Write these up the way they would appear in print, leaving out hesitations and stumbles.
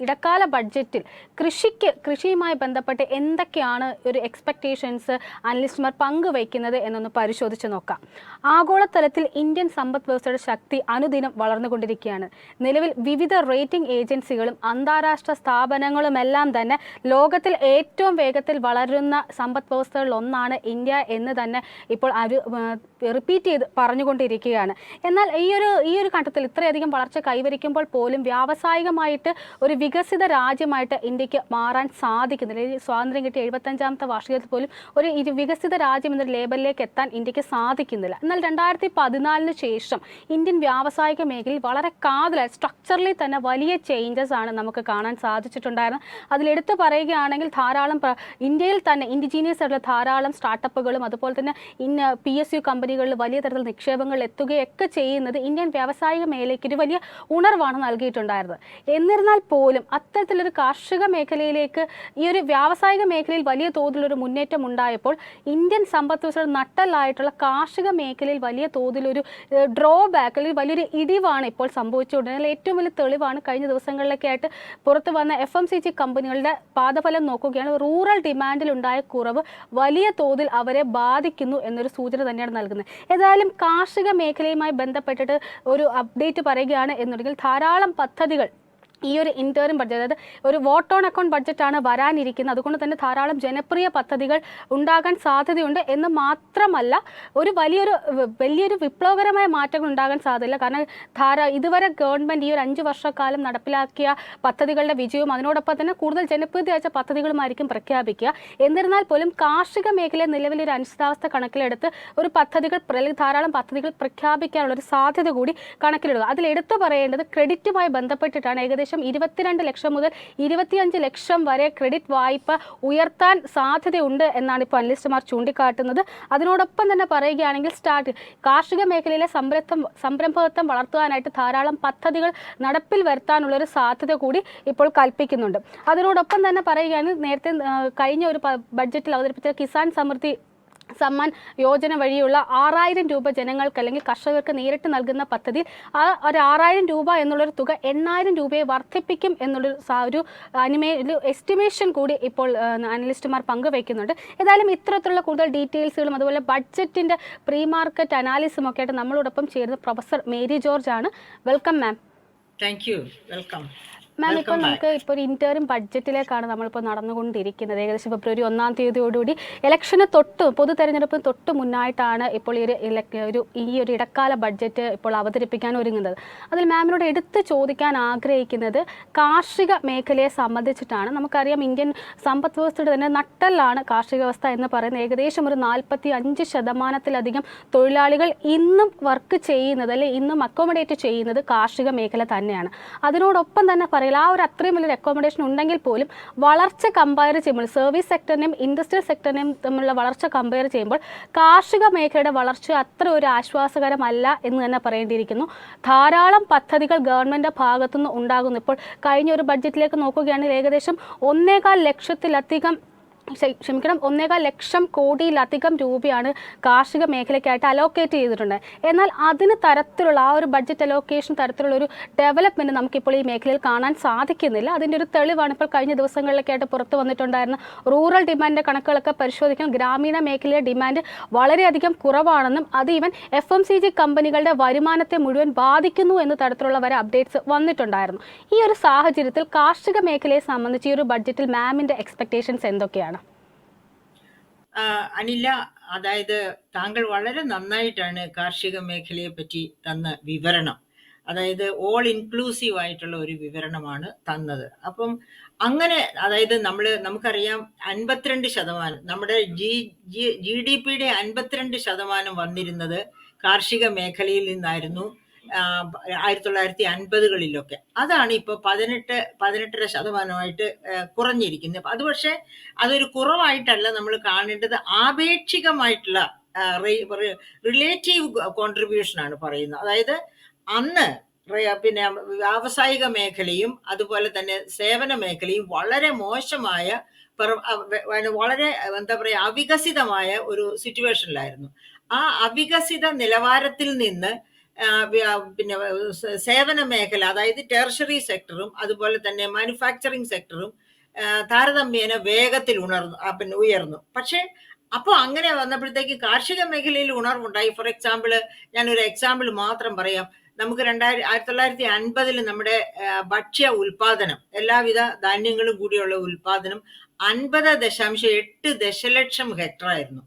ഇടക്കാല ബഡ്ജറ്റിൽ കൃഷിയുമായി ബന്ധപ്പെട്ട് എന്തൊക്കെയാണ് ഒരു എക്സ്പെക്ടേഷൻസ് അനലിസ്റ്റുമാർ പങ്കുവയ്ക്കുന്നത് എന്നൊന്ന് പരിശോധിച്ച് നോക്കാം. ആഗോളതലത്തിൽ ഇന്ത്യൻ സമ്പദ് വ്യവസ്ഥയുടെ ശക്തി അനുദിനം വളർന്നുകൊണ്ടിരിക്കുകയാണ്. നിലവിൽ വിവിധ റേറ്റിംഗ് ഏജൻസികളും അന്താരാഷ്ട്ര സ്ഥാപനങ്ങളുമെല്ലാം തന്നെ ലോകത്തിൽ ഏറ്റവും വേഗത്തിൽ വളരുന്ന സമ്പദ് വ്യവസ്ഥകളിൽ ഒന്നാണ് ഇന്ത്യ എന്ന് തന്നെ ഇപ്പോൾ റിപ്പീറ്റ് ചെയ്ത് പറഞ്ഞുകൊണ്ടിരിക്കുകയാണ്. എന്നാൽ ഈ ഒരു ഘട്ടത്തിൽ ഇത്രയധികം വളർച്ച കൈവരിക്കുമ്പോൾ പോലും വ്യാവസായികമായിട്ട് ഒരു വികസിത രാജ്യമായിട്ട് ഇന്ത്യക്ക് മാറാൻ സാധിക്കുന്നില്ല. സ്വാതന്ത്ര്യം കിട്ടിയ 75ാമത്തെ വാർഷികത്തിൽ പോലും ഒരു വികസിത രാജ്യം എന്നൊരു ലേബലിലേക്ക് എത്താൻ ഇന്ത്യക്ക് സാധിക്കുന്നില്ല. എന്നാൽ 2014 ശേഷം ഇന്ത്യൻ വ്യാവസായിക മേഖലയിൽ വളരെ കാതലായി സ്ട്രക്ചറലി തന്നെ വലിയ ചേഞ്ചസ് ആണ് നമുക്ക് കാണാൻ സാധിച്ചിട്ടുണ്ടായിരുന്നത്. അതിലെടുത്ത് പറയുകയാണെങ്കിൽ ധാരാളം ഇന്ത്യയിൽ തന്നെ ഇൻഡിജീനിയസ് ആയിട്ടുള്ള ധാരാളം സ്റ്റാർട്ടപ്പുകളും അതുപോലെ തന്നെ PSU കമ്പനികളിൽ വലിയ തരത്തിൽ നിക്ഷേപങ്ങൾ എത്തുകയൊക്കെ ചെയ്യുന്നത് ഇന്ത്യൻ വ്യാവസായിക മേഖലയ്ക്ക് ഒരു വലിയ ഉണർവാണ് നൽകിയിട്ടുണ്ടായിരുന്നത്. എന്നിരുന്നാൽ പോലും അത്തരത്തിലൊരു കാർഷിക മേഖലയിലേക്ക് ഈ ഒരു വ്യാവസായിക മേഖലയിൽ വലിയ തോതിലൊരു മുന്നേറ്റം ഉണ്ടായപ്പോൾ ഇന്ത്യൻ സമ്പദ് വ്യവസ്ഥയുടെ നട്ടലായിട്ടുള്ള കാർഷിക മേഖലയിൽ വലിയ തോതിലൊരു ഡ്രോബാക്ക് അല്ലെങ്കിൽ വലിയൊരു ഇടിവാണ് ഇപ്പോൾ സംഭവിച്ചുകൊണ്ടിരുന്നത്. ഏറ്റവും വലിയ തെളിവാണ് കഴിഞ്ഞ ദിവസങ്ങളിലൊക്കെ ആയിട്ട് പുറത്തു വന്ന FMCG കമ്പനികളുടെ പാദഫലം നോക്കുകയാണ്. റൂറൽ ഡിമാൻഡിൽ ഉണ്ടായ കുറവ് വലിയ തോതിൽ അവരെ ബാധിക്കുന്നു എന്നൊരു സൂചന തന്നെയാണ് നൽകുന്നത്. ഏതായാലും കാർഷിക മേഖലയുമായി ബന്ധപ്പെട്ടിട്ട് ഒരു അപ്ഡേറ്റ് പറയുകയാണ് എന്നുണ്ടെങ്കിൽ ധാരാളം പദ്ധതികൾ ഈ ഒരു ഇന്റേറിം ബഡ്ജറ്റ്, അതായത് ഒരു വോട്ട് ഓൺ അക്കൗണ്ട് ബഡ്ജറ്റാണ് വരാനിരിക്കുന്നത്. അതുകൊണ്ട് തന്നെ ധാരാളം ജനപ്രിയ പദ്ധതികൾ ഉണ്ടാകാൻ സാധ്യതയുണ്ട് എന്ന് മാത്രമല്ല വലിയൊരു വിപ്ലവകരമായ മാറ്റങ്ങൾ ഉണ്ടാകാൻ സാധ്യതയില്ല. കാരണം ഇതുവരെ ഗവൺമെൻറ് ഈ ഒരു 5 വർഷക്കാലം നടപ്പിലാക്കിയ പദ്ധതികളുടെ വിജയവും അതിനോടൊപ്പം തന്നെ കൂടുതൽ ജനപ്രീതിയായ പദ്ധതികളുമായിരിക്കും പ്രഖ്യാപിക്കുക. എന്നിരുന്നാൽ പോലും കാർഷിക മേഖലയെ നിലവിലൊരു അനിശ്ചിതാവസ്ഥ കണക്കിലെടുത്ത് ധാരാളം പദ്ധതികൾ പ്രഖ്യാപിക്കാനുള്ള ഒരു സാധ്യത കൂടി കണക്കിലെടുക്കുക. അതിലെടുത്തു പറയേണ്ടത് ക്രെഡിറ്റുമായി ബന്ധപ്പെട്ടിട്ടാണ്. ഏകദേശം 22 ലക്ഷം മുതൽ 25 ലക്ഷം വരെ ക്രെഡിറ്റ് വായ്പ ഉയർത്താൻ സാധ്യതയുണ്ട് എന്നാണ് ഇപ്പോൾ അനലിസ്റ്റുമാർ ചൂണ്ടിക്കാട്ടുന്നത്. അതിനോടൊപ്പം തന്നെ പറയുകയാണെങ്കിൽ കാർഷിക മേഖലയിലെ സംരംഭകത്വം വളർത്തുവാനായിട്ട് ധാരാളം പദ്ധതികൾ നടപ്പിൽ വരുത്താനുള്ളൊരു സാധ്യത കൂടി ഇപ്പോൾ കൽപ്പിക്കുന്നുണ്ട്. അതിനോടൊപ്പം തന്നെ പറയുകയാണെങ്കിൽ നേരത്തെ കഴിഞ്ഞ ഒരു ബഡ്ജറ്റിൽ അവതരിപ്പിച്ച കിസാൻ സമൃദ്ധി സമ്മാൻ യോജന വഴിയുള്ള 6000 രൂപ ജനങ്ങൾക്ക് അല്ലെങ്കിൽ കർഷകർക്ക് നേരിട്ട് നൽകുന്ന പദ്ധതിയിൽ ഒരു 6000 രൂപ എന്നുള്ളൊരു തുക 8000 രൂപയെ വർദ്ധിപ്പിക്കും എന്നുള്ളൊരു എസ്റ്റിമേഷൻ കൂടി ഇപ്പോൾ അനലിസ്റ്റുമാർ പങ്കുവയ്ക്കുന്നുണ്ട്. ഏതായാലും ഇത്തരത്തിലുള്ള കൂടുതൽ ഡീറ്റെയിൽസുകളും അതുപോലെ ബഡ്ജറ്റിൻ്റെ പ്രീ മാർക്കറ്റ് അനാലിസും ഒക്കെ ആയിട്ട് നമ്മളോടൊപ്പം ചേരുന്ന പ്രൊഫസർ മേരി ജോർജ് ആണ്. Welcome ma'am. Thank you. Welcome മാം, ഇപ്പോൾ നമുക്ക് ഒരു ഇന്റേറിം ബഡ്ജറ്റിലേക്കാണ് നമ്മളിപ്പോൾ നടന്നുകൊണ്ടിരിക്കുന്നത്. ഏകദേശം ഫെബ്രുവരി 1-ാം തീയതിയോടുകൂടി ഇലക്ഷന് പൊതു തെരഞ്ഞെടുപ്പിന് തൊട്ട് മുന്നായിട്ടാണ് ഇപ്പോൾ ഈ ഒരു ഇടക്കാല ബഡ്ജറ്റ് ഇപ്പോൾ അവതരിപ്പിക്കാൻ ഒരുങ്ങുന്നത്. അതിൽ മാമിനോട് എടുത്ത് ചോദിക്കാൻ ആഗ്രഹിക്കുന്നത് കാർഷിക മേഖലയെ സംബന്ധിച്ചിട്ടാണ്. നമുക്കറിയാം ഇന്ത്യൻ സമ്പദ് വ്യവസ്ഥയുടെ തന്നെ നട്ടെല്ലാണ് കാർഷിക വ്യവസ്ഥ എന്ന് പറയുന്നത്. ഏകദേശം ഒരു 45% തൊഴിലാളികൾ ഇന്നും വർക്ക് ചെയ്യുന്നത് അല്ലെങ്കിൽ ഇന്നും അക്കോമഡേറ്റ് ചെയ്യുന്നത് കാർഷിക മേഖല തന്നെയാണ്. അതിനോടൊപ്പം തന്നെ അത്രയും വലിയൊരു അക്കോമഡേഷൻ ഉണ്ടെങ്കിൽ പോലും വളർച്ച കമ്പയർ ചെയ്യുമ്പോൾ സർവീസ് സെക്ടറിനെയും ഇൻഡസ്ട്രിയൽ സെക്ടറിനെയും തമ്മിലുള്ള വളർച്ച കമ്പയർ ചെയ്യുമ്പോൾ കാർഷിക മേഖലയുടെ വളർച്ച അത്ര ഒരു ആശ്വാസകരമല്ല എന്ന് തന്നെ പറയേണ്ടിയിരിക്കുന്നു. ധാരാളം പദ്ധതികൾ ഗവൺമെൻറ് ഭാഗത്തുനിന്ന് ഉണ്ടാകുന്നു. ഇപ്പോൾ കഴിഞ്ഞ ഒരു ബഡ്ജറ്റിലേക്ക് നോക്കുകയാണെങ്കിൽ ഏകദേശം 1.25 ലക്ഷം കോടിയിലധികം രൂപയാണ് കാർഷിക മേഖലയ്ക്കായിട്ട് അലോക്കേറ്റ് ചെയ്തിട്ടുണ്ട്. എന്നാൽ അതിന് തരത്തിലുള്ള ഒരു ബഡ്ജറ്റ് അലോക്കേഷൻ തരത്തിലുള്ള ഒരു ഡെവലപ്മെൻറ്റ് നമുക്കിപ്പോൾ ഈ മേഖലയിൽ കാണാൻ സാധിക്കുന്നില്ല. അതിൻ്റെ ഒരു തെളിവാണ് ഇപ്പോൾ കഴിഞ്ഞ ദിവസങ്ങളിലൊക്കെ ആയിട്ട് പുറത്തു വന്നിട്ടുണ്ടായിരുന്ന റൂറൽ ഡിമാൻഡിൻ്റെ കണക്കുകളൊക്കെ പരിശോധിക്കാൻ ഗ്രാമീണ മേഖലയിലെ ഡിമാൻഡ് വളരെയധികം കുറവാണെന്നും അത് ഈവൻ FMCG കമ്പനികളുടെ വരുമാനത്തെ മുഴുവൻ ബാധിക്കുന്നു എന്ന തരത്തിലുള്ള വരെ അപ്ഡേറ്റ്സ് വന്നിട്ടുണ്ടായിരുന്നു. ഈ ഒരു സാഹചര്യത്തിൽ കാർഷിക മേഖലയെ സംബന്ധിച്ച് ഈ ഒരു ബഡ്ജറ്റിൽ മാമിൻ്റെ എക്സ്പെക്ടേഷൻസ് എന്തൊക്കെയാണ്? അനില, അതായത് താങ്കൾ വളരെ നന്നായിട്ടാണ് കാർഷിക മേഖലയെ പറ്റി തന്ന വിവരണം, അതായത് ഓൾ ഇൻക്ലൂസീവ് ആയിട്ടുള്ള ഒരു വിവരണമാണ് തന്നത്. അപ്പം അങ്ങനെ അതായത് നമുക്കറിയാം 52% നമ്മുടെ GDPയുടെ 52% വന്നിരുന്നത് കാർഷിക മേഖലയിൽ നിന്നായിരുന്നു 1950കളിലൊക്കെ. അതാണ് ഇപ്പോൾ 18.5% കുറഞ്ഞിരിക്കുന്നത്. അത് പക്ഷേ അതൊരു കുറവായിട്ടല്ല നമ്മൾ കാണേണ്ടത്, ആപേക്ഷികമായിട്ടുള്ള റിലേറ്റീവ് കോൺട്രിബ്യൂഷൻ ആണ് പറയുന്നത്. അതായത് അന്ന് പിന്നെ വ്യാവസായിക മേഖലയും അതുപോലെ തന്നെ സേവന മേഖലയും വളരെ മോശമായ വളരെ അവികസിതമായ ഒരു സിറ്റുവേഷനിലായിരുന്നു. ആ അവികസിത നിലവാരത്തിൽ നിന്ന് പിന്നെ സേവന മേഖല, അതായത് ടെർഷറി സെക്ടറും അതുപോലെ തന്നെ മാനുഫാക്ചറിങ് സെക്ടറും താരതമ്യേന വേഗത്തിൽ പിന്നെ ഉയർന്നു. പക്ഷേ അപ്പോൾ അങ്ങനെ വന്നപ്പോഴത്തേക്ക് കാർഷിക മേഖലയിൽ ഉണർവുണ്ടായി. ഫോർ എക്സാമ്പിള്, ഞാനൊരു എക്സാമ്പിൾ മാത്രം പറയാം. നമുക്ക് 1950 നമ്മുടെ ഭക്ഷ്യ ഉൽപാദനം, എല്ലാവിധ ധാന്യങ്ങളും കൂടിയുള്ള ഉൽപാദനം 50.8 ദശലക്ഷം ഹെക്ടർ ആയിരുന്നു.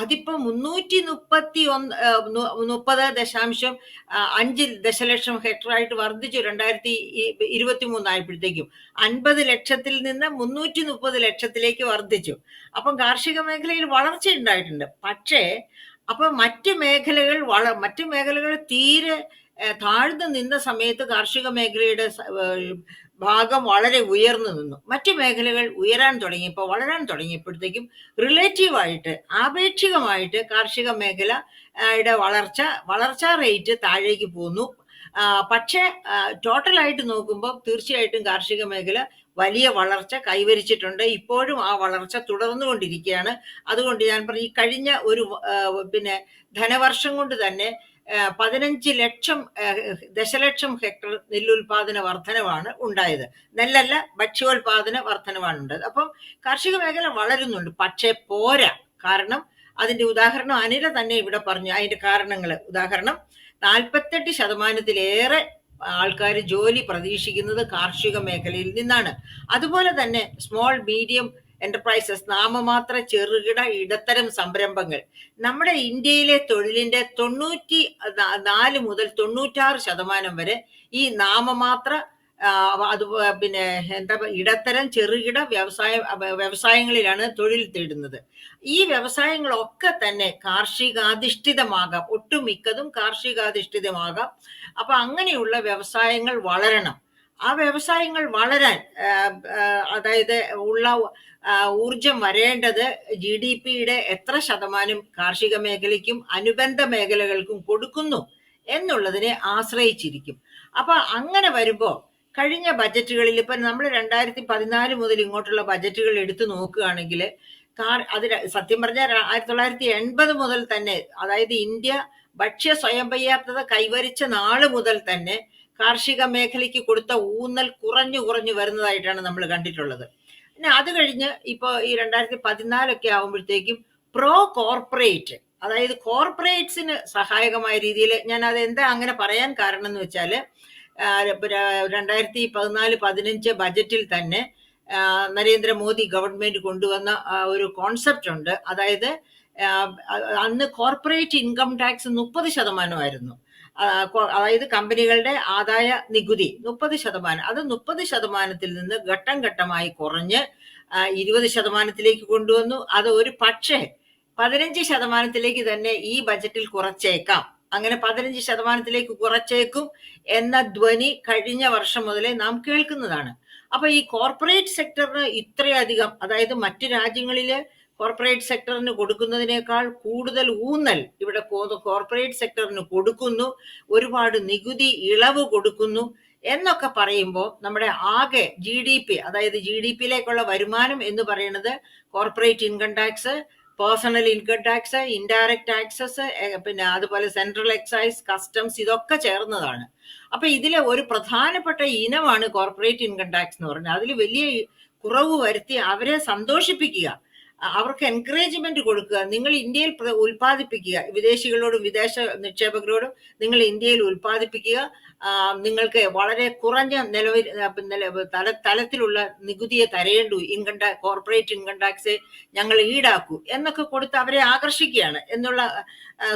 അതിപ്പോ 330.5 ദശലക്ഷം ഹെക്ടർ ആയിട്ട് വർദ്ധിച്ചു 2023 ആയപ്പോഴത്തേക്കും. 50 ലക്ഷത്തിൽ നിന്ന് 330 ലക്ഷത്തിലേക്ക് വർദ്ധിച്ചു. അപ്പം കാർഷിക മേഖലയിൽ വളർച്ച ഉണ്ടായിട്ടുണ്ട്. പക്ഷേ അപ്പൊ മറ്റു മേഖലകൾ തീരെ താഴ്ന്നു നിന്ന സമയത്ത് കാർഷിക മേഖലയുടെ ഭാഗം വളരെ ഉയർന്നു നിന്നു. മറ്റു മേഖലകൾ വളരാൻ തുടങ്ങിയപ്പോഴത്തേക്കും റിലേറ്റീവായിട്ട്, ആപേക്ഷികമായിട്ട് കാർഷിക മേഖലയുടെ വളർച്ചാ റേറ്റ് താഴേക്ക് പോന്നു. പക്ഷേ ടോട്ടലായിട്ട് നോക്കുമ്പോൾ തീർച്ചയായിട്ടും കാർഷിക മേഖല വലിയ വളർച്ച കൈവരിച്ചിട്ടുണ്ട്. ഇപ്പോഴും ആ വളർച്ച തുടർന്നുകൊണ്ടിരിക്കുകയാണ്. അതുകൊണ്ട് ഞാൻ പറഞ്ഞു, ഈ കഴിഞ്ഞ ഒരു പിന്നെ ധനവർഷം കൊണ്ട് തന്നെ 15 ദശലക്ഷം ഹെക്ടർ നെല്ലുൽപാദന വർധനവാണ് ഉണ്ടായത്. നെല്ലല്ല, ഭക്ഷ്യോൽപാദന വർധനവാണ് ഉണ്ടായത്. അപ്പം കാർഷിക മേഖല വളരുന്നുണ്ട്, പക്ഷേ പോരാ. കാരണം അതിന്റെ ഉദാഹരണം അനില തന്നെ ഇവിടെ പറഞ്ഞു. അതിന്റെ കാരണങ്ങൾ, ഉദാഹരണം 48% ആൾക്കാർ ജോലി പ്രതീക്ഷിക്കുന്നത് കാർഷിക മേഖലയിൽ നിന്നാണ്. അതുപോലെ തന്നെ സ്മോൾ മീഡിയം എന്റർപ്രൈസസ്, നാമമാത്ര ചെറുകിട ഇടത്തരം സംരംഭങ്ങൾ, നമ്മുടെ ഇന്ത്യയിലെ തൊഴിലിന്റെ 94 മുതൽ 96% വരെ ഈ നാമമാത്ര അത് പിന്നെ ഇടത്തരം ചെറുകിട വ്യവസായങ്ങളിലാണ് തൊഴിൽ തേടുന്നത്. ഈ വ്യവസായങ്ങളൊക്കെ തന്നെ കാർഷികാധിഷ്ഠിതമാകാം, ഒട്ടുമിക്കതും കാർഷികാധിഷ്ഠിതമാകാം. അപ്പൊ അങ്ങനെയുള്ള വ്യവസായങ്ങൾ വളരണം. ആ വ്യവസായങ്ങൾ വളരാൻ അതായത് ഊർജം വരേണ്ടത് GDP-യുടെ എത്ര ശതമാനം കാർഷിക മേഖലയ്ക്കും അനുബന്ധ മേഖലകൾക്കും കൊടുക്കുന്നു എന്നുള്ളതിനെ ആശ്രയിച്ചിരിക്കും. അപ്പൊ അങ്ങനെ വരുമ്പോ കഴിഞ്ഞ ബജറ്റുകളിൽ ഇപ്പൊ നമ്മൾ 2014 മുതൽ ഇങ്ങോട്ടുള്ള ബജറ്റുകൾ എടുത്തു നോക്കുകയാണെങ്കിൽ സത്യം പറഞ്ഞാൽ 1980 മുതൽ തന്നെ, അതായത് ഇന്ത്യ ഭക്ഷ്യ സ്വയം പര്യാപ്തത കൈവരിച്ച നാള് മുതൽ തന്നെ കാർഷിക മേഖലയ്ക്ക് കൊടുത്ത ഊന്നൽ കുറഞ്ഞു വരുന്നതായിട്ടാണ് നമ്മൾ കണ്ടിട്ടുള്ളത്. പിന്നെ അത് കഴിഞ്ഞ് ഇപ്പൊ ഈ 2014 ആവുമ്പോഴത്തേക്കും പ്രോ കോർപ്പറേറ്റ്, അതായത് കോർപ്പറേറ്റ്സിന് സഹായകമായ രീതിയിൽ, ഞാൻ അത് എന്താ അങ്ങനെ പറയാൻ കാരണം എന്ന് വെച്ചാൽ 2014-15 ബജറ്റിൽ തന്നെ നരേന്ദ്രമോദി ഗവൺമെന്റ് കൊണ്ടുവന്ന ഒരു കോൺസെപ്റ്റ് ഉണ്ട്. അതായത് അന്ന് കോർപ്പറേറ്റ് ഇൻകം ടാക്സ് 30% അതായത് കമ്പനികളുടെ ആദായ നികുതി 30%, അത് 30% നിന്ന് ഘട്ടം ഘട്ടമായി കുറഞ്ഞ് 20% കൊണ്ടുവന്നു. അത് ഒരു പക്ഷേ 15% തന്നെ ഈ ബജറ്റിൽ കുറച്ചേക്കാം. അങ്ങനെ 15% കുറച്ചേക്കും എന്ന ധ്വനി കഴിഞ്ഞ വർഷം മുതലേ നാം കേൾക്കുന്നതാണ്. അപ്പൊ ഈ കോർപ്പറേറ്റ് സെക്ടറിന് ഇത്രയധികം, അതായത് മറ്റു രാജ്യങ്ങളിലെ കോർപ്പറേറ്റ് സെക്ടറിന് കൊടുക്കുന്നതിനേക്കാൾ കൂടുതൽ ഊന്നൽ ഇവിടെ കോർപ്പറേറ്റ് സെക്ടറിന് കൊടുക്കുന്നു, ഒരുപാട് നികുതി ഇളവ് കൊടുക്കുന്നു എന്നൊക്കെ പറയുമ്പോൾ നമ്മുടെ ആകെ GDP, അതായത് GDP-യിലേക്കുള്ള വരുമാനം എന്ന് പറയുന്നത് corporate income tax, personal income tax, indirect taxes, പിന്നെ അതുപോലെ സെൻട്രൽ എക്സൈസ്, കസ്റ്റംസ്, ഇതൊക്കെ ചേർന്നതാണ്. അപ്പൊ ഇതിലെ ഒരു പ്രധാനപ്പെട്ട ഇനമാണ് കോർപ്പറേറ്റ് ഇൻകം ടാക്സ് എന്ന് പറഞ്ഞാൽ. അതിൽ വലിയ കുറവ് വരുത്തി അവരെ സന്തോഷിപ്പിക്കുക, അവർക്ക് എൻകറേജ്മെന്റ് കൊടുക്കുക. നിങ്ങൾ ഇന്ത്യയിൽ ഉൽപ്പാദിപ്പിക്കുക, വിദേശികളോടും വിദേശ നിക്ഷേപകരോടും നിങ്ങൾ ഇന്ത്യയിൽ ഉൽപ്പാദിപ്പിക്കുക, നിങ്ങൾക്ക് വളരെ കുറഞ്ഞ തലത്തിലുള്ള നികുതിയെ തരേണ്ടു, കോർപ്പറേറ്റ് ഇൻകം ടാക്സ് ഞങ്ങൾ ഈടാക്കൂ എന്നൊക്കെ കൊടുത്ത് അവരെ ആകർഷിക്കുകയാണ് എന്നുള്ള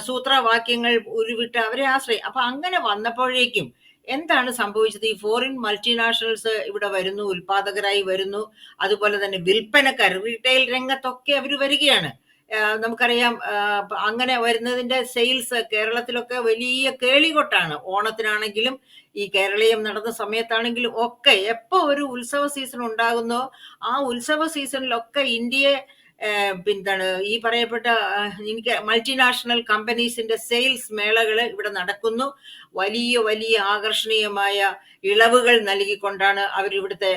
സൂത്രവാക്യങ്ങൾ ഉരുവിട്ട് അവരെ അപ്പൊ അങ്ങനെ വന്നപ്പോഴേക്കും എന്താണ് സംഭവിച്ചത്? ഈ ഫോറിൻ മൾട്ടിനാഷണൽസ് ഇവിടെ വരുന്നു, ഉൽപാദകരായി വരുന്നു. അതുപോലെ തന്നെ വിൽപ്പനക്കാർ, റീറ്റെയിൽ രംഗത്തൊക്കെ അവർ വരികയാണ്. നമുക്കറിയാം, അങ്ങനെ വരുന്നതിന്റെ സെയിൽസ് കേരളത്തിലൊക്കെ വലിയ കേളികൊട്ടാണ്. ഓണത്തിനാണെങ്കിലും ഈ കേരളീയം നടന്ന സമയത്താണെങ്കിലും ഒക്കെ എപ്പോ ഒരു ഉത്സവ സീസൺ ഉണ്ടാകുന്നോ ആ ഉത്സവ സീസണിലൊക്കെ ഇന്ത്യയെ പിന്താണ് ഈ പറയപ്പെട്ട എനിക്ക് മൾട്ടിനാഷണൽ കമ്പനീസിന്റെ സെയിൽസ് മേളകൾ ഇവിടെ നടക്കുന്നു. വലിയ വലിയ ആകർഷണീയമായ ഇളവുകൾ നൽകിക്കൊണ്ടാണ് അവരിവിടുത്തെ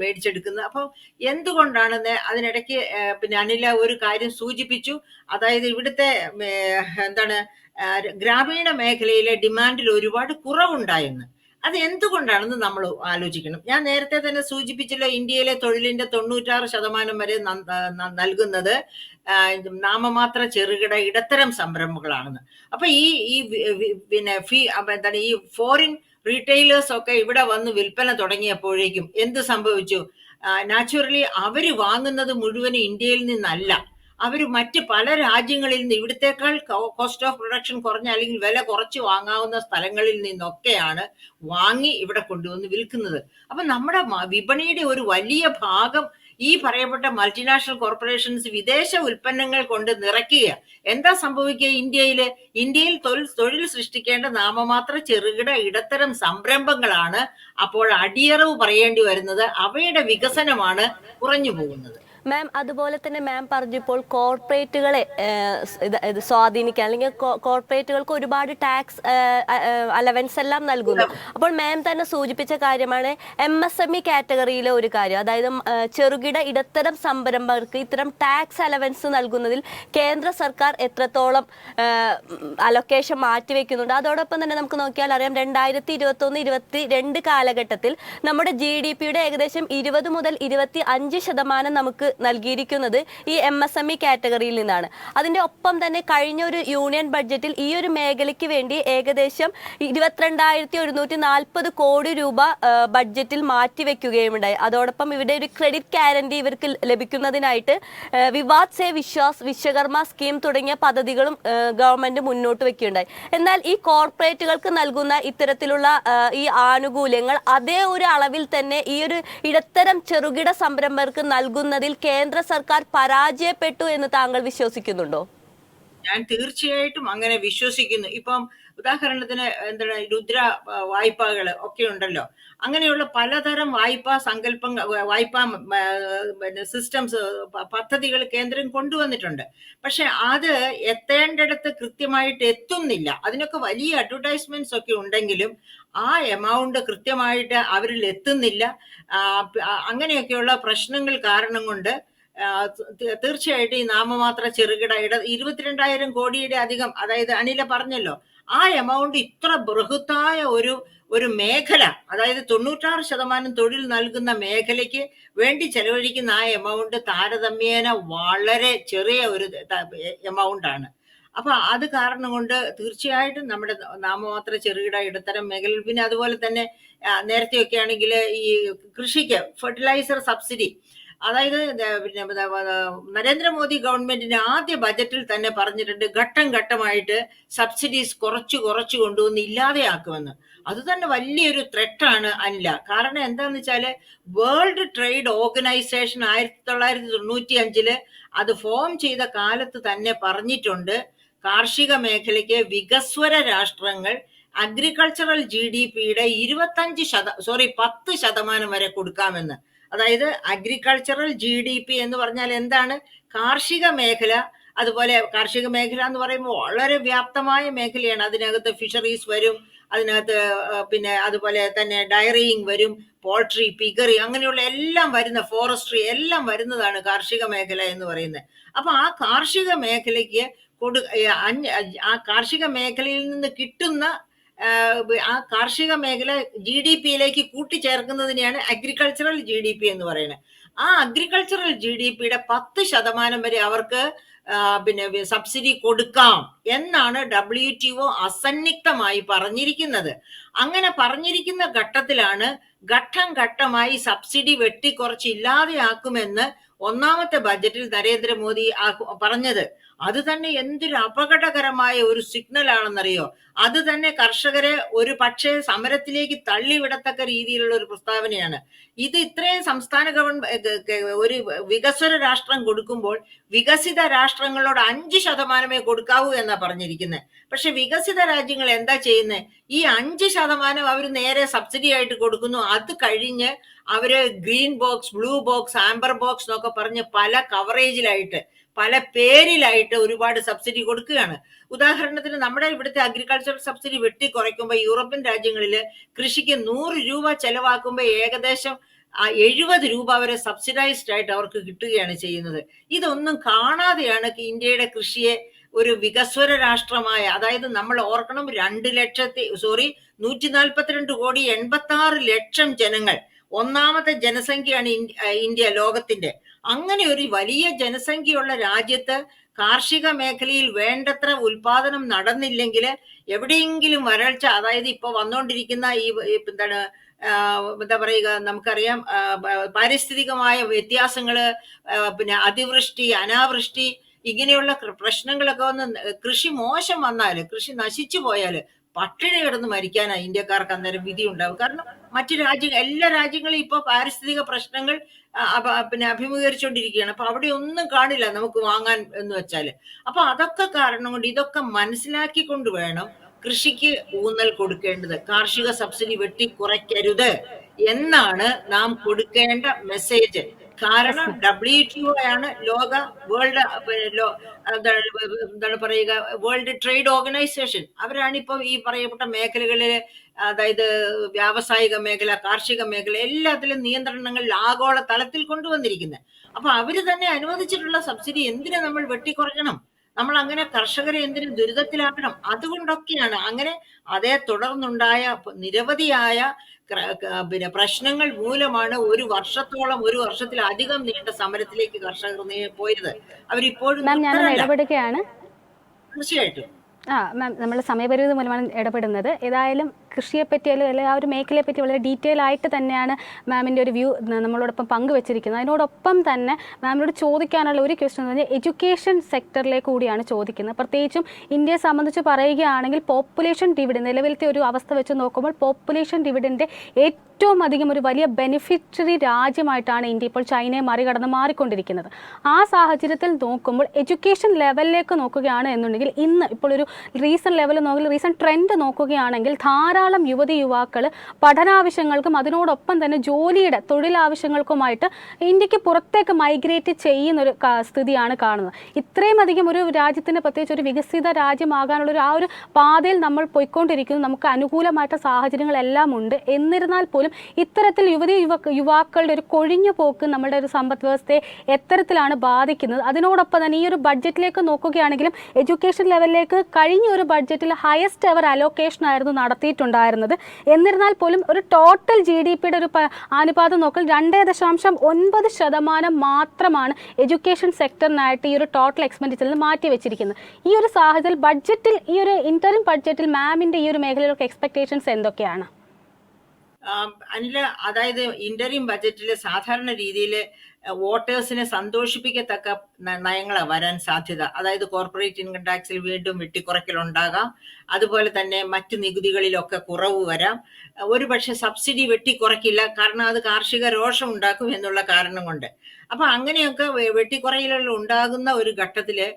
മേടിച്ചെടുക്കുന്നത്. അപ്പം എന്തുകൊണ്ടാണ് അതിനിടയ്ക്ക് പിന്നെ അനില ഒരു കാര്യം സൂചിപ്പിച്ചു, അതായത് ഇവിടുത്തെ എന്താണ് ഗ്രാമീണ മേഖലയിലെ ഡിമാൻഡിൽ ഒരുപാട് കുറവുണ്ടായെന്ന്. അത് എന്തുകൊണ്ടാണെന്ന് നമ്മൾ ആലോചിക്കണം. ഞാൻ നേരത്തെ തന്നെ സൂചിപ്പിച്ചല്ലോ, ഇന്ത്യയിലെ തൊഴിലിന്റെ 96% വരെ നൽകുന്നത് നാമമാത്ര ചെറുകിട ഇടത്തരം സംരംഭങ്ങളാണെന്ന്. അപ്പൊ ഈ പിന്നെ എന്താണ് ഈ ഫോറിൻ റീറ്റെയിലേഴ്സ് ഒക്കെ ഇവിടെ വന്ന് വിൽപ്പന തുടങ്ങിയപ്പോഴേക്കും എന്ത് സംഭവിച്ചു? നാച്ചുറലി അവര് വാങ്ങുന്നത് മുഴുവനും ഇന്ത്യയിൽ നിന്നല്ല, അവർ മറ്റ് പല രാജ്യങ്ങളിൽ നിന്ന് ഇവിടത്തേക്കാൾ കോസ്റ്റ് ഓഫ് പ്രൊഡക്ഷൻ കുറഞ്ഞ അല്ലെങ്കിൽ വില കുറച്ച് വാങ്ങാവുന്ന സ്ഥലങ്ങളിൽ നിന്നൊക്കെയാണ് വാങ്ങി ഇവിടെ കൊണ്ടുവന്ന് വിൽക്കുന്നത്. അപ്പൊ നമ്മുടെ വിപണിയുടെ ഒരു വലിയ ഭാഗം ഈ പറയപ്പെട്ട മൾട്ടിനാഷണൽ കോർപ്പറേഷൻസ് വിദേശ ഉൽപ്പന്നങ്ങൾ കൊണ്ട് നിറയ്ക്കുക. എന്താ സംഭവിക്കുക? ഇന്ത്യയിൽ തൊഴിൽ സൃഷ്ടിക്കേണ്ട നാമമാത്ര ചെറുകിട ഇടത്തരം സംരംഭങ്ങളാണ് അപ്പോൾ അടിയറവ് പറയേണ്ടി വരുന്നത്. അവയുടെ വികസനമാണ് കുറഞ്ഞു പോകുന്നത്. മാം, അതുപോലെ തന്നെ മാം പറഞ്ഞപ്പോൾ കോർപ്പറേറ്റുകളെ സ്വാധീനിക്കാൻ അല്ലെങ്കിൽ കോർപ്പറേറ്റുകൾക്ക് ഒരുപാട് ടാക്സ് അലവൻസ് എല്ലാം നൽകുന്നു. അപ്പോൾ മാം തന്നെ സൂചിപ്പിച്ച കാര്യമാണ് MSME കാറ്റഗറിയിലെ ഒരു കാര്യം, അതായത് ചെറുകിട ഇടത്തരം സംരംഭകർക്ക് ഇത്തരം ടാക്സ് അലവൻസ് നൽകുന്നതിൽ കേന്ദ്ര സർക്കാർ എത്രത്തോളം അലൊക്കേഷൻ മാറ്റിവെക്കുന്നുണ്ട്. അതോടൊപ്പം തന്നെ നമുക്ക് നോക്കിയാൽ അറിയാം 2021-22 കാലഘട്ടത്തിൽ നമ്മുടെ GDP-യുടെ ഏകദേശം 20 മുതൽ 25% നമുക്ക് നൽകിയിരിക്കുന്നത് ഈ MSME കാറ്റഗറിയിൽ നിന്നാണ്. അതിന്റെ ഒപ്പം തന്നെ കഴിഞ്ഞ ഒരു യൂണിയൻ ബഡ്ജറ്റിൽ ഈ ഒരു മേഖലയ്ക്ക് വേണ്ടി ഏകദേശം 22,140 കോടി രൂപ ബഡ്ജറ്റിൽ മാറ്റിവെക്കുകയുമുണ്ടായി. അതോടൊപ്പം ഇവിടെ ഒരു ക്രെഡിറ്റ് ഗ്യാരണ്ടി ഇവർക്ക് ലഭിക്കുന്നതിനായിട്ട് വിവാദ് സേ വിശ്വാസ്, വിശ്വകർമ്മ സ്കീം തുടങ്ങിയ പദ്ധതികളും ഗവൺമെന്റ് മുന്നോട്ട് വെക്കുകയുണ്ടായി. എന്നാൽ ഈ കോർപ്പറേറ്റുകൾക്ക് നൽകുന്ന ഇത്തരത്തിലുള്ള ഈ ആനുകൂല്യങ്ങൾ അതേ ഒരു അളവിൽ തന്നെ ഈ ഒരു ഇടത്തരം ചെറുകിട സംരംഭകർക്ക് നൽകുന്നതിൽ കേന്ദ്ര സർക്കാർ പരാജയപ്പെട്ടു എന്ന് താങ്കൾ വിശ്വസിക്കുന്നുണ്ടോ? ഞാൻ തീർച്ചയായിട്ടും അങ്ങനെ വിശ്വസിക്കുന്നു. ഇപ്പം ഉദാഹരണത്തിന് എന്താണ് രുദ്ര വായ്പകൾ ഒക്കെ ഉണ്ടല്ലോ, അങ്ങനെയുള്ള പലതരം വായ്പാ സിസ്റ്റംസ് പദ്ധതികൾ കേന്ദ്രം കൊണ്ടുവന്നിട്ടുണ്ട്. പക്ഷെ അത് എത്തേണ്ടിടത്ത് കൃത്യമായിട്ട് എത്തുന്നില്ല. അതിനൊക്കെ വലിയ അഡ്വർടൈസ്മെന്റ്സ് ഒക്കെ ഉണ്ടെങ്കിലും ആ എമൗണ്ട് കൃത്യമായിട്ട് അവരിൽ എത്തുന്നില്ല. അങ്ങനെയൊക്കെയുള്ള പ്രശ്നങ്ങൾ കാരണം കൊണ്ട് തീർച്ചയായിട്ടും ഈ നാമമാത്ര ചെറുകിട 22,000 കോടിയുടെ അധികം, അതായത് അനില പറഞ്ഞല്ലോ, ആ എമൗണ്ട് ഇത്ര ബൃഹത്തായ ഒരു മേഖല, അതായത് 96% തൊഴിൽ നൽകുന്ന മേഖലയ്ക്ക് വേണ്ടി ചെലവഴിക്കുന്ന ആ എമൗണ്ട് താരതമ്യേന വളരെ ചെറിയ ഒരു എമൗണ്ട് ആണ്. അപ്പൊ അത് കാരണം കൊണ്ട് തീർച്ചയായിട്ടും നമ്മുടെ നാമമാത്ര ചെറുകിട ഇടത്തരം മേഖലയിൽ, പിന്നെ അതുപോലെ തന്നെ നേരത്തെയൊക്കെ ആണെങ്കിൽ ഈ കൃഷിക്ക് ഫെർട്ടിലൈസർ സബ്സിഡി, അതായത് പിന്നെ നരേന്ദ്രമോദി ഗവൺമെന്റിന്റെ ആദ്യ ബജറ്റിൽ തന്നെ പറഞ്ഞിട്ടുണ്ട് ഘട്ടം ഘട്ടമായിട്ട് സബ്സിഡീസ് കുറച്ചു കൊണ്ടുവന്ന് ഇല്ലാതെയാക്കുമെന്ന്. അത് തന്നെ വലിയൊരു ത്രെട്ടാണ് അനില. കാരണം എന്താന്ന് വെച്ചാല് വേൾഡ് ട്രേഡ് ഓർഗനൈസേഷൻ 1995 അത് ഫോം ചെയ്ത കാലത്ത് തന്നെ പറഞ്ഞിട്ടുണ്ട് കാർഷിക മേഖലയ്ക്ക് വികസ്വര രാഷ്ട്രങ്ങൾ അഗ്രികൾച്ചറൽ GDP-യുടെ 10% വരെ കൊടുക്കാമെന്ന്. അതായത് അഗ്രികൾച്ചറൽ GDP എന്ന് പറഞ്ഞാൽ എന്താണ്? കാർഷിക മേഖല. അതുപോലെ കാർഷിക മേഖല എന്ന് പറയുമ്പോൾ വളരെ വ്യാപ്തമായ മേഖലയാണ്. അതിനകത്ത് ഫിഷറീസ് വരും, അതിനകത്ത് പിന്നെ അതുപോലെ തന്നെ ഡയറിയിങ് വരും, പോൾട്രി, പിഗറി, അങ്ങനെയുള്ള എല്ലാം വരുന്ന, ഫോറസ്ട്രി എല്ലാം വരുന്നതാണ് കാർഷിക മേഖല എന്ന് പറയുന്നത്. അപ്പൊ ആ കാർഷിക മേഖലയ്ക്ക് ആ കാർഷിക മേഖലയിൽ നിന്ന് കിട്ടുന്ന ആ കാർഷിക മേഖല GDP-യിലേക്ക് കൂട്ടിച്ചേർക്കുന്നതിനെയാണ് അഗ്രികൾച്ചറൽ GDP എന്ന് പറയുന്നത്. ആ അഗ്രികൾച്ചറൽ GDP-യുടെ 10% വരെ അവർക്ക് പിന്നെ സബ്സിഡി കൊടുക്കാം എന്നാണ് WTO അസന്നിഗ്ധമായി പറഞ്ഞിരിക്കുന്നത്. അങ്ങനെ പറഞ്ഞിരിക്കുന്ന ഘട്ടത്തിലാണ് ഘട്ടം ഘട്ടമായി സബ്സിഡി വെട്ടിക്കുറച്ച് ഇല്ലാതെയാക്കുമെന്ന് ഒന്നാമത്തെ ബജറ്റിൽ നരേന്ദ്രമോദി പറഞ്ഞത്. അത് തന്നെ എന്തൊരു അപകടകരമായ ഒരു സിഗ്നൽ ആണെന്നറിയോ. അത് തന്നെ കർഷകരെ ഒരു പക്ഷേ സമരത്തിലേക്ക് തള്ളിവിടത്തക്ക രീതിയിലുള്ള ഒരു പ്രസ്താവനയാണ് ഇത്. ഇത്രയും സംസ്ഥാന ഗവൺമെന്റ് ഒരു വികസ്വര രാഷ്ട്രം കൊടുക്കുമ്പോൾ വികസിത രാഷ്ട്രങ്ങളോട് 5% കൊടുക്കാവൂ എന്നാ പറഞ്ഞിരിക്കുന്നത്. പക്ഷെ വികസിത രാജ്യങ്ങൾ എന്താ ചെയ്യുന്നത്? ഈ 5% അവർ നേരെ സബ്സിഡി ആയിട്ട് കൊടുക്കുന്നു. അത് കഴിഞ്ഞ് അവര് green box, blue box, amber box എന്നൊക്കെ പറഞ്ഞ് പല കവറേജിലായിട്ട്, പല പേരിലായിട്ട് ഒരുപാട് സബ്സിഡി കൊടുക്കുകയാണ്. ഉദാഹരണത്തിന് നമ്മുടെ ഇവിടുത്തെ അഗ്രികൾച്ചറൽ സബ്സിഡി വെട്ടിക്കുറയ്ക്കുമ്പോൾ യൂറോപ്യൻ രാജ്യങ്ങളില് കൃഷിക്ക് 100 രൂപ ചെലവാക്കുമ്പോൾ ഏകദേശം 70 രൂപ വരെ സബ്സിഡൈസ്ഡ് ആയിട്ട് അവർക്ക് കിട്ടുകയാണ് ചെയ്യുന്നത്. ഇതൊന്നും കാണാതെയാണ് ഇന്ത്യയുടെ കൃഷിയെ ഒരു വികസ്വര രാഷ്ട്രമായ, അതായത് നമ്മൾ ഓർക്കണം 142 കോടി 86 ലക്ഷം ജനങ്ങൾ, ഒന്നാമത്തെ ജനസംഖ്യയാണ് ഇന്ത്യ ലോകത്തിന്റെ. അങ്ങനെ ഒരു വലിയ ജനസംഖ്യയുള്ള രാജ്യത്ത് കാർഷിക മേഖലയിൽ വേണ്ടത്ര ഉൽപാദനം നടന്നില്ലെങ്കിൽ എവിടെയെങ്കിലും വരൾച്ച, അതായത് ഇപ്പൊ വന്നുകൊണ്ടിരിക്കുന്ന ഈ എന്താ പറയുക, നമുക്കറിയാം പാരിസ്ഥിതികമായ വ്യത്യാസങ്ങള്, പിന്നെ അതിവൃഷ്ടി, അനാവൃഷ്ടി, ഇങ്ങനെയുള്ള പ്രശ്നങ്ങളൊക്കെ വന്ന് കൃഷി മോശം വന്നാല്, കൃഷി നശിച്ചു പോയാല് പട്ടിണി കിടന്ന് മരിക്കാനാ ഇന്ത്യക്കാർക്ക് അന്നേരം വിധി ഉണ്ടാവും. കാരണം മറ്റു എല്ലാ രാജ്യങ്ങളും ഇപ്പൊ പാരിസ്ഥിതിക പ്രശ്നങ്ങൾ പിന്നെ അഭിമുഖീകരിച്ചുകൊണ്ടിരിക്കുകയാണ്. അപ്പൊ അവിടെ ഒന്നും കാണില്ല നമുക്ക് വാങ്ങാൻ എന്ന് വെച്ചാല്. അപ്പൊ അതൊക്കെ കാരണം കൊണ്ട് ഇതൊക്കെ മനസ്സിലാക്കിക്കൊണ്ട് വേണം കൃഷിക്ക് ഊന്നൽ കൊടുക്കേണ്ടത്. കാർഷിക സബ്സിഡി വെട്ടിക്കുറയ്ക്കരുത് എന്നാണ് നാം കൊടുക്കേണ്ട മെസ്സേജ്. കാരണം WTO ആണ് എന്താണ് പറയുക, വേൾഡ് ട്രേഡ് ഓർഗനൈസേഷൻ. അവരാണ് ഇപ്പൊ ഈ പറയപ്പെട്ട മേഖലകളില്, അതായത് വ്യാവസായിക മേഖല, കാർഷിക മേഖല, എല്ലാത്തിലും നിയന്ത്രണങ്ങൾ ആഗോള തലത്തിൽ കൊണ്ടുവന്നിരിക്കുന്നത്. അപ്പൊ അവര് തന്നെ അനുവദിച്ചിട്ടുള്ള സബ്സിഡി എന്തിനു നമ്മൾ വെട്ടിക്കുറയ്ക്കണം? നമ്മൾ അങ്ങനെ കർഷകരെ എന്തിനും ദുരിതത്തിലാക്കണം? അതുകൊണ്ടൊക്കെയാണ് അങ്ങനെ അതേ തുടർന്നുണ്ടായ നിരവധിയായ പിന്നെ പ്രശ്നങ്ങൾ മൂലമാണ് ഒരു വർഷത്തിലധികം നീണ്ട സമരത്തിലേക്ക് കർഷകർ പോയത്. അവരിപ്പോഴും ഇടപെടുകയാണ്. തീർച്ചയായിട്ടും മാം, നമ്മൾ സമയപരിമിതി മൂലമാണ് ഇടപെടുന്നത്. ഏതായാലും കൃഷിയെപ്പറ്റി അല്ലെങ്കിൽ ആ ഒരു മേഖലയെപ്പറ്റി വളരെ ഡീറ്റെയിൽ ആയിട്ട് തന്നെയാണ് മാമിൻ്റെ ഒരു വ്യൂ നമ്മളോടൊപ്പം പങ്കുവച്ചിരിക്കുന്നത്. അതിനോടൊപ്പം തന്നെ മാമിനോട് ചോദിക്കാനുള്ള ഒരു ക്വസ്റ്റ്യൻ എന്ന് പറഞ്ഞാൽ എഡ്യൂക്കേഷൻ സെക്ടറിലേക്ക് കൂടിയാണ് ചോദിക്കുന്നത്. പ്രത്യേകിച്ചും ഇന്ത്യയെ സംബന്ധിച്ച് പറയുകയാണെങ്കിൽ പോപ്പുലേഷൻ ഡിവിഡൻഡ്, നിലവിലത്തെ ഒരു അവസ്ഥ വെച്ച് നോക്കുമ്പോൾ പോപ്പുലേഷൻ ഡിവിഡൻഡ് ഏറ്റവും അധികം ഒരു വലിയ ബെനിഫിഷ്യറി രാജ്യമായിട്ടാണ് ഇന്ത്യ ഇപ്പോൾ ചൈനയെ മറികടന്ന് മാറിക്കൊണ്ടിരിക്കുന്നത്. ആ സാഹചര്യത്തിൽ നോക്കുമ്പോൾ എഡ്യൂക്കേഷൻ ലെവലിലേക്ക് നോക്കുകയാണ് എന്നുണ്ടെങ്കിൽ ഇന്ന് ഇപ്പോൾ ഒരു റീസെൻറ്റ് ട്രെൻഡ് നോക്കുകയാണെങ്കിൽ ധാരാളം യുവാക്കൾ പഠനാവശ്യങ്ങൾക്കും അതിനോടൊപ്പം തന്നെ തൊഴിലാവശ്യങ്ങൾക്കുമായിട്ട് ഇന്ത്യക്ക് പുറത്തേക്ക് മൈഗ്രേറ്റ് ചെയ്യുന്നൊരു സ്ഥിതിയാണ് കാണുന്നത്. ഇത്രയും അധികം ഒരു രാജ്യത്തിന്, പ്രത്യേകിച്ച് ഒരു വികസിത രാജ്യമാകാനുള്ള ആ ഒരു പാതയിൽ നമ്മൾ പോയിക്കൊണ്ടിരിക്കുന്നു. നമുക്ക് അനുകൂലമായിട്ട് സാഹചര്യങ്ങളെല്ലാം ഉണ്ട്. എന്നിരുന്നാൽ പോലും ഇത്തരത്തിൽ യുവാക്കളുടെ ഒരു കൊഴിഞ്ഞു പോക്ക് നമ്മുടെ ഒരു സമ്പദ് വ്യവസ്ഥയെ എത്തരത്തിലാണ് ബാധിക്കുന്നത്? അതിനോടൊപ്പം തന്നെ ഈ ഒരു ബഡ്ജറ്റിലേക്ക് നോക്കുകയാണെങ്കിലും എഡ്യൂക്കേഷൻ ലെവലിലേക്ക് കഴിഞ്ഞ ഒരു ബഡ്ജറ്റിൽ ഹയസ്റ്റ് എവർ അലോക്കേഷൻ ആയിരുന്നു നടത്തിയിട്ടുണ്ടായിരുന്നത്. എന്നിരുന്നാൽ പോലും ഒരു ടോട്ടൽ GDPയുടെ ഒരു അനുപാതം നോക്കൽ 2.9% മാത്രമാണ് എഡ്യൂക്കേഷൻ സെക്ടറിനായിട്ട് ഈ ഒരു ടോട്ടൽ എക്സ്പെൻഡിച്ചറിൽ നിന്ന് മാറ്റിവെച്ചിരിക്കുന്നത്. ഈ ഒരു സാഹചര്യത്തിൽ ബഡ്ജറ്റിൽ, ഈ ഒരു ഇന്ററിം ബഡ്ജറ്റിൽ മാമിന്റെ ഈ ഒരു മേഖലയിലൊക്കെ എക്സ്പെക്ടേഷൻസ് എന്തൊക്കെയാണ്? അനില, അതായത് ഇന്ററിം ബജറ്റില് സാധാരണ രീതിയിൽ വോട്ടേഴ്സിനെ സന്തോഷിപ്പിക്കത്തക്ക നയങ്ങളാണ് വരാൻ സാധ്യത. അതായത് കോർപ്പറേറ്റ് ഇൻകം ടാക്സിൽ വീണ്ടും വെട്ടിക്കുറയ്ക്കലുണ്ടാകാം, അതുപോലെ തന്നെ മറ്റ് നികുതികളിലൊക്കെ കുറവ് വരാം. ഒരുപക്ഷെ സബ്സിഡി വെട്ടിക്കുറയ്ക്കില്ല, കാരണം അത് കാർഷിക രോഷം ഉണ്ടാക്കും എന്നുള്ള കാരണം കൊണ്ട്. അപ്പൊ അങ്ങനെയൊക്കെ വെട്ടിക്കുറയലുകൾ ഉണ്ടാകുന്ന ഒരു ഘട്ടത്തില്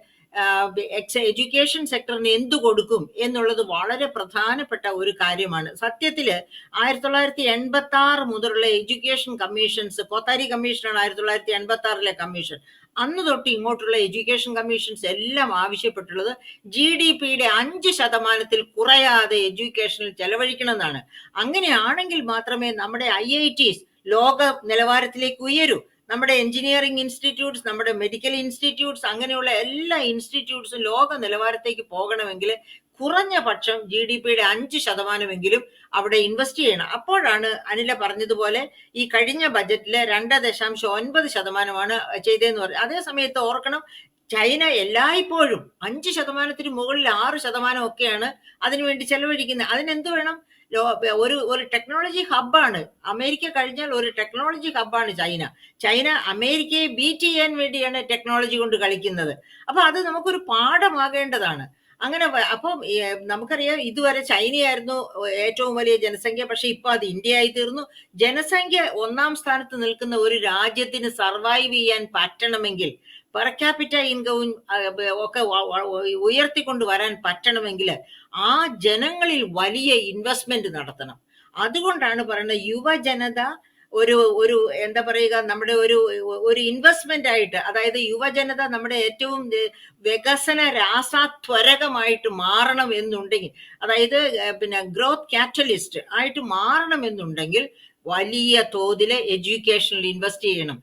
എഡ്യൂക്കേഷൻ സെക്ടറിന് എന്തു കൊടുക്കും എന്നുള്ളത് വളരെ പ്രധാനപ്പെട്ട ഒരു കാര്യമാണ്. സത്യത്തില് 1986 മുതലുള്ള എഡ്യൂക്കേഷൻ കമ്മീഷൻസ്, കോത്താരി കമ്മീഷനാണ് 1986 കമ്മീഷൻ, അന്ന് തൊട്ട് ഇങ്ങോട്ടുള്ള എഡ്യൂക്കേഷൻ കമ്മീഷൻസ് എല്ലാം ആവശ്യപ്പെട്ടുള്ളത് GDPയുടെ 5% കുറയാതെ എഡ്യൂക്കേഷനിൽ ചെലവഴിക്കണമെന്നാണ്. അങ്ങനെയാണെങ്കിൽ മാത്രമേ നമ്മുടെ IITs ലോക നിലവാരത്തിലേക്ക് ഉയരൂ. നമ്മുടെ എഞ്ചിനീയറിംഗ് ഇൻസ്റ്റിറ്റ്യൂട്ട്സ്, നമ്മുടെ മെഡിക്കൽ ഇൻസ്റ്റിറ്റ്യൂട്ട്സ്, അങ്ങനെയുള്ള എല്ലാ ഇൻസ്റ്റിറ്റ്യൂട്ട്സും ലോക നിലവാരത്തേക്ക് പോകണമെങ്കിൽ കുറഞ്ഞ പക്ഷം GDPയുടെ 5% അവിടെ ഇൻവെസ്റ്റ് ചെയ്യണം. അപ്പോഴാണ് അനില പറഞ്ഞതുപോലെ ഈ കഴിഞ്ഞ ബജറ്റില് 2.9% ചെയ്തതെന്ന് പറഞ്ഞു. അതേ സമയത്ത് ഓർക്കണം, ചൈന എല്ലായ്പ്പോഴും 5%-ന് മുകളിൽ 6% ഒക്കെയാണ് അതിനുവേണ്ടി ചെലവഴിക്കുന്നത്. അതിനെന്ത് വേണം? ഒരു ടെക്നോളജി ഹബ്ബാണ്. അമേരിക്ക കഴിഞ്ഞാൽ ഒരു ടെക്നോളജി ഹബ്ബാണ് ചൈന. ചൈന അമേരിക്കയെ ബീറ്റ് ചെയ്യാൻ വേണ്ടിയാണ് ടെക്നോളജി കൊണ്ട് കളിക്കുന്നത്. അപ്പൊ അത് നമുക്കൊരു പാഠമാകേണ്ടതാണ്. അങ്ങനെ അപ്പം നമുക്കറിയാം, ഇതുവരെ ചൈനയായിരുന്നു ഏറ്റവും വലിയ ജനസംഖ്യ, പക്ഷെ ഇപ്പൊ അത് ഇന്ത്യയായി തീർന്നു. ജനസംഖ്യ 1-ാം സ്ഥാനത്ത് നിൽക്കുന്ന ഒരു രാജ്യത്തിന് സർവൈവ് ചെയ്യാൻ പറ്റണമെങ്കിൽ, പെർ ക്യാപിറ്റ ഇൻകവും ഒക്കെ ഉയർത്തിക്കൊണ്ട് വരാൻ പറ്റണമെങ്കിൽ ആ ജനങ്ങളിൽ വലിയ ഇൻവെസ്റ്റ്മെന്റ് നടത്തണം. അതുകൊണ്ടാണ് പറയുന്നത് യുവജനത ഒരു എന്താ പറയുക, നമ്മുടെ ഒരു ഇൻവെസ്റ്റ്മെന്റ് ആയിട്ട്, അതായത് യുവജനത നമ്മുടെ ഏറ്റവും വികസന രാസത്വരകമായിട്ട് മാറണം എന്നുണ്ടെങ്കിൽ, അതായത് പിന്നെ ഗ്രോത്ത് കാറ്റലിസ്റ്റ് ആയിട്ട് മാറണം എന്നുണ്ടെങ്കിൽ വലിയ തോതിൽ എഡ്യൂക്കേഷനിൽ ഇൻവെസ്റ്റ് ചെയ്യണം.